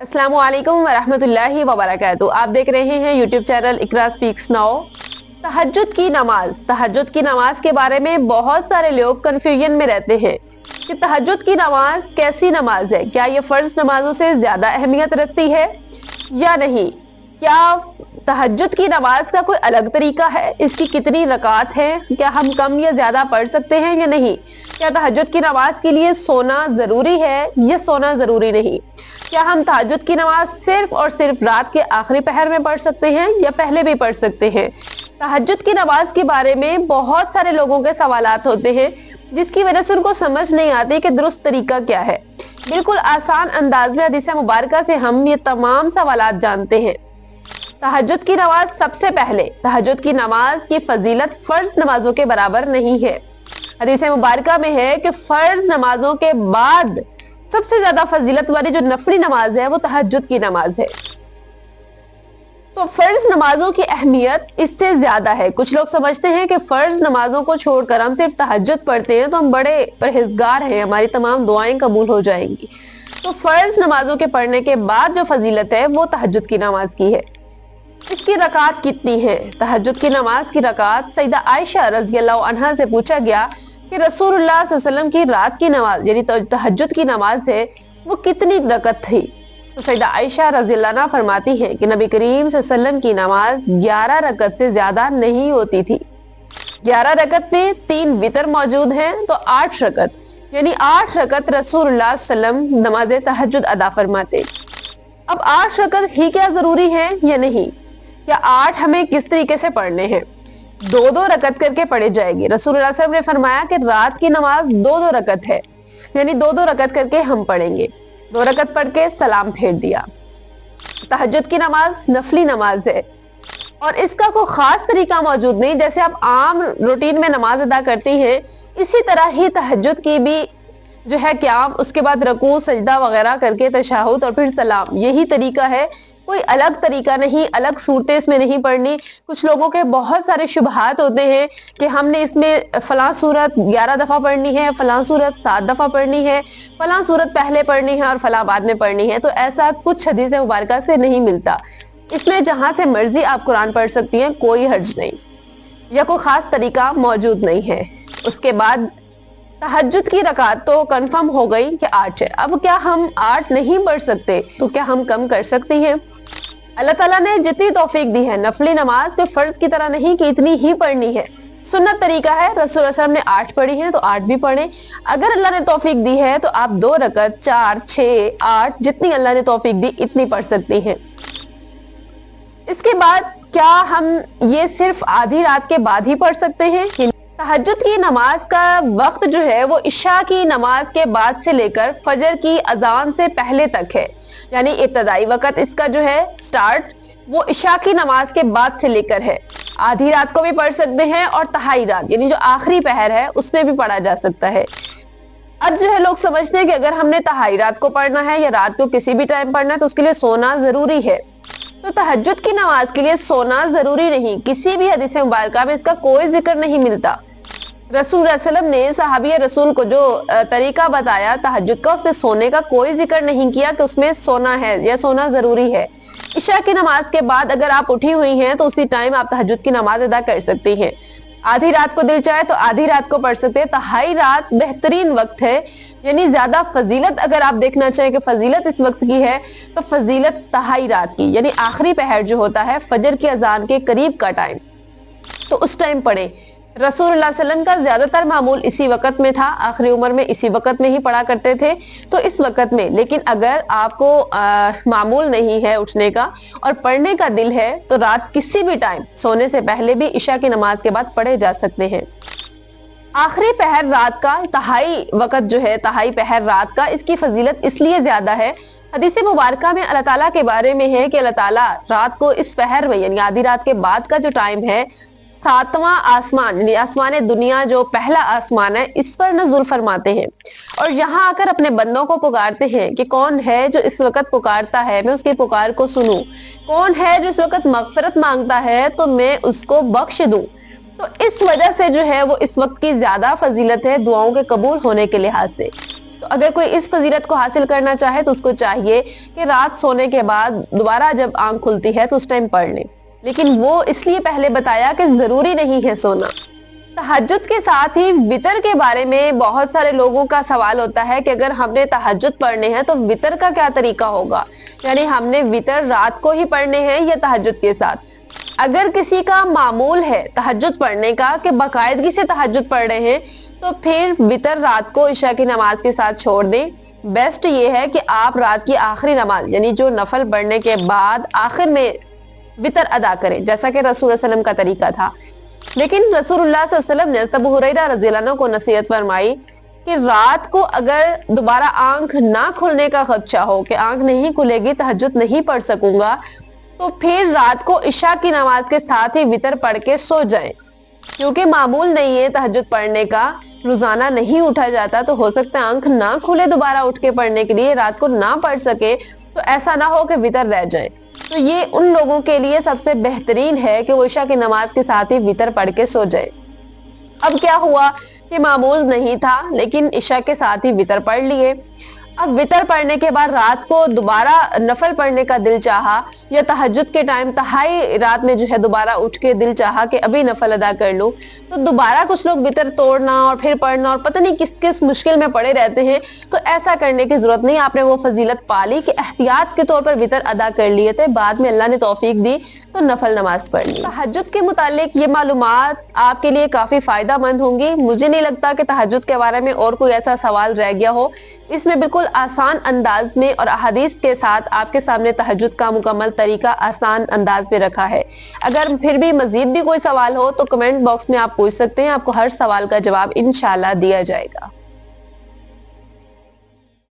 अस्सलामुअलैकुम वरहमतुल्लाहि वबरकातुहू। आप देख रहे हैं यूट्यूब चैनल इकरा स्पीक्स नाउ। तहज्जुद की नमाज के बारे में बहुत सारे लोग कंफ्यूजन में रहते हैं कि तहज्जुद की नमाज कैसी नमाज है, क्या ये फर्ज नमाजों से ज्यादा अहमियत रखती है या नहीं, क्या तहज्जुद की नमाज का कोई अलग तरीका है, इसकी कितनी रकात है, क्या हम कम या ज्यादा पढ़ सकते हैं या नहीं, क्या तहज्जुद की नमाज के लिए सोना जरूरी है या सोना जरूरी नहीं, क्या हम तहज्जुद की नमाज सिर्फ और सिर्फ रात के आखिरी पहर में पढ़ सकते हैं या पहले भी पढ़ सकते हैं। तहज्जुद की नमाज के बारे में बहुत सारे लोगों के सवालात होते हैं जिसकी वजह से उनको समझ नहीं आती कि दुरुस्त तरीका क्या है। बिल्कुल आसान अंदाज में हदीस मुबारका से हम ये तमाम सवालात जानते हैं। तहज्जुद की नमाज, सबसे पहले तहज्जुद की नमाज की फजीलत फर्ज नमाजों के बराबर नहीं है। हदीस मुबारका में है कि फर्ज नमाजों के बाद सबसे ज्यादा फजीलत वाली जो नफली नमाज है वो तहज्जुद की नमाज है। तो फर्ज नमाजों की अहमियत इससे ज्यादा है। कुछ लोग समझते हैं कि फर्ज नमाजों को छोड़कर हम सिर्फ तहज्जुद पढ़ते हैं तो हम बड़े परहेजगार हैं, हमारी तमाम दुआएं कबूल हो जाएंगी। तो फर्ज नमाजों के पढ़ने के बाद जो फजीलत है वो तहज्जुद की नमाज की है। इसकी रकात कितनी है? तहज्जुद की नमाज की रकात सईदा आयशा रज़ियल्लाहु अन्हा से पूछा गया कि रसूलुल्लाह सल्लल्लाहु अलैहि वसल्लम की रात की नमाज यानी तहज्जुद की नमाज है वो कितनी रकत थी। तो सईदा आयशा रज़ियल्लाहु अन्हा फरमाती है कि नबी करीम सल्लल्लाहु अलैहि वसल्लम की नमाज 11 रकत से ज्यादा नहीं होती थी। 11 रकत में 3 वितर मौजूद हैं तो 8 रकत यानी 8 रकत रसूलुल्लाह सल्लल्लाहु अलैहि वसल्लम नमाज तहज्जुद अदा फरमाते। अब 8 रकत ही क्या जरूरी है या नहीं, क्या 8 हमें किस तरीके से पढ़ने हैं? 2-2 रकत करके पढ़े जाएगी। रसूलुल्लाह सल्लल्लाहु अलैहि वसल्लम ने फरमाया कि रात की नमाज 2-2 रकत है यानी 2-2 रकत करके हम पढ़ेंगे। 2 रकत पढ़ के सलाम फेर दिया। तहज्जुद की नमाज नफली नमाज है और इसका कोई खास तरीका मौजूद नहीं। जैसे आप आम रूटीन में नमाज अदा करती हैं इसी तरह ही तहज्जुद की भी जो है क़याम, उसके बाद रकू सजदा वगैरह करके तशहुद और फिर सलाम, यही तरीका है। कोई अलग तरीका नहीं, अलग सूरतें इसमें नहीं पढ़नी। कुछ लोगों के बहुत सारे शुबहात होते हैं कि हमने इसमें फलां सूरत 11 दफा पढ़नी है, फलां सूरत 7 दफा पढ़नी है, फलां सूरत पहले पढ़नी है और फलां बाद में पढ़नी है। तो ऐसा कुछ हदीस मुबारका से नहीं मिलता। इसमें जहां से मर्जी आप कुरान पढ़ सकती हैं, कोई हर्ज नहीं या कोई खास तरीका मौजूद नहीं है। उसके बाद तहज्जुद की रकात तो कंफर्म हो गई कि 8 है। अब क्या हम 8 नहीं पढ़ सकते? तो क्या हम कम कर सकती हैं? अल्लाह ताला ने जितनी तौफीक दी है, नफली नमाज को फर्ज की तरह नहीं कि इतनी ही पढ़नी है। सुन्नत तरीका है, रसूल सल्लल्लाहु अलैहि वसल्लम ने 8 पढ़ी है तो 8 भी पढ़े। अगर अल्लाह ने तौफीक दी है तो आप 2 रकत, 4, 6, 8 जितनी अल्लाह ने तौफीक दी इतनी पढ़ सकती हैं। इसके बाद क्या हम ये सिर्फ आधी रात के बाद ही पढ़ सकते हैं? तहज्जुद की नमाज का वक्त जो है वो इशा की नमाज के बाद से लेकर फजर की अजान से पहले तक है। यानी इब्तदाई वक्त इसका जो है स्टार्ट वो इशा की नमाज के बाद से लेकर है। आधी रात को भी पढ़ सकते हैं और तहाई रात यानी जो आखिरी पहर है उसमें भी पढ़ा जा सकता है। अब जो है लोग समझते हैं कि अगर हमने तहाई रात को पढ़ना है या रात को किसी भी टाइम पढ़ना है तो उसके लिए सोना जरूरी है। तो तहज्जुद की नमाज के लिए सोना जरूरी नहीं। किसी भी हदीस मुबारका में इसका कोई जिक्र नहीं मिलता। रसूल सल्लम ने सहाबी रसूल को जो तरीका बताया तहज्जुद का, उसमें सोने का कोई जिक्र नहीं किया कि उसमें सोना है या सोना जरूरी है। इशा की नमाज के बाद अगर आप उठी हुई हैं तो उसी टाइम आप तहज्जुद की नमाज अदा कर सकती हैं। आधी रात को दिल चाहे तो आधी रात को पढ़ सकते हैं। तहाई रात बेहतरीन वक्त है यानी ज्यादा फजीलत अगर आप देखना चाहें कि फजीलत इस वक्त की है तो फजीलत तहाई रात की यानी आखिरी पहर जो होता है फजर की अजान के करीब का टाइम, तो उस टाइम पढ़े। रसूलुल्लाह सल्लल्लाहु अलैहि वसल्लम का ज्यादातर मामूल इसी वक्त में था, आखिरी उम्र में इसी वक्त में ही पढ़ा करते थे तो इस वक्त में। लेकिन अगर आपको मामूल नहीं है उठने का और पढ़ने का दिल है तो रात किसी भी टाइम सोने से पहले भी इशा की नमाज के बाद पढ़े जा सकते हैं। आखिरी पहर रात का तहाई वक्त जो है, तहाई पहर रात का, इसकी फजीलत इसलिए ज्यादा है। हदीस मुबारका में अल्लाह ताला के बारे में है कि अल्लाह ताला रात को इस पहर में यानी आधी रात के बाद का जो टाइम है 7वां आसमान यानी आसमान दुनिया जो पहला आसमान है इस पर नज़ुल फरमाते हैं और यहाँ आकर अपने बंदों को पुकारते हैं कि कौन है जो इस वक्त पुकारता है मैं उसकी पुकार को सुनूं, कौन है जो इस वक्त मगफिरत मांगता है तो मैं उसको बख्श दूं। तो इस वजह से जो है वो इस वक्त की ज्यादा फजीलत है दुआओं के कबूल होने के लिहाज से। तो अगर कोई इस फजीलत को हासिल करना चाहे तो उसको चाहिए कि रात सोने के बाद दोबारा जब आंख खुलती है तो उस टाइम पढ़ ले, लेकिन वो इसलिए पहले बताया कि जरूरी नहीं है सोना। तहज्जुद के साथ ही वितर के बारे में बहुत सारे लोगों का सवाल होता है कि अगर हमने तहज्जुद पढ़ने हैं तो वितर का क्या तरीका होगा, यानी हमने वितर रात को ही पढ़ने हैं या तहज्जुद के साथ। अगर किसी का मामूल है तहज्जुद पढ़ने का कि बाकायदगी से तहज्जुद पढ़ रहे हैं, तो फिर वितर रात को इशा की नमाज के साथ छोड़ दें। बेस्ट ये है कि आप रात की आखिरी नमाज यानी जो नफल पढ़ने के बाद आखिर में वितर अदा करें, जैसा कि रसूल सल्लल्लाहु अलैहि वसल्लम का तरीका था। लेकिन रसूलुल्लाह सल्लल्लाहु अलैहि वसल्लम ने अबू हुरैरा रज़ियल्लाहु अन्हु को नसीहत फरमाई कि रात को अगर दोबारा आंख ना खुलने का खदशा हो कि आंख नहीं खुलेगी, तहज्जुद नहीं पढ़ सकूंगा, तो फिर रात को इशा की नमाज के साथ ही वितर पढ़ के सो जाएं। क्योंकि मामूल नहीं है तहज्जुद पढ़ने का, रोजाना नहीं उठा जाता, तो हो सकता है आंख ना खुले दोबारा उठ के पढ़ने के लिए, रात को ना पढ़ सके, तो ऐसा ना हो कि वितर रह जाए। तो ये उन लोगों के लिए सबसे बेहतरीन है कि वो इशा की नमाज के साथ ही वितर पढ़ के सो जाए। अब क्या हुआ कि मामूल नहीं था लेकिन इशा के साथ ही वितर पढ़ लिए। अब वितर पढ़ने के बाद रात को दोबारा नफल पढ़ने का दिल चाहा या तहज्जुद के टाइम तहाई रात में जो है दोबारा उठ के दिल चाहा कि अभी नफल अदा कर लूं, तो दोबारा कुछ लोग वितर तोड़ना और फिर पढ़ना और पता नहीं किस किस मुश्किल में पड़े रहते हैं। तो ऐसा करने की जरूरत नहीं, आपने वो फजीलत पाली कि एहतियात के तौर पर वितर अदा कर लिए थे, बाद में अल्लाह ने तौफीक दी तो नफल नमाज पढ़ ली। तहज्जुद के मुतालिक ये मालूमात आपके लिए काफी फायदा मंद होंगी। मुझे नहीं लगता कि तहज्जुद के बारे में और कोई ऐसा सवाल रह गया हो। इसमें बिल्कुल आसान अंदाज में और अहादीस के साथ आपके सामने तहज्जुद का मुकम्मल तरीका आसान अंदाज में रखा है। अगर फिर भी मजीद भी कोई सवाल हो तो कमेंट बॉक्स में आप पूछ सकते हैं, आपको हर सवाल का जवाब इंशाल्लाह दिया जाएगा।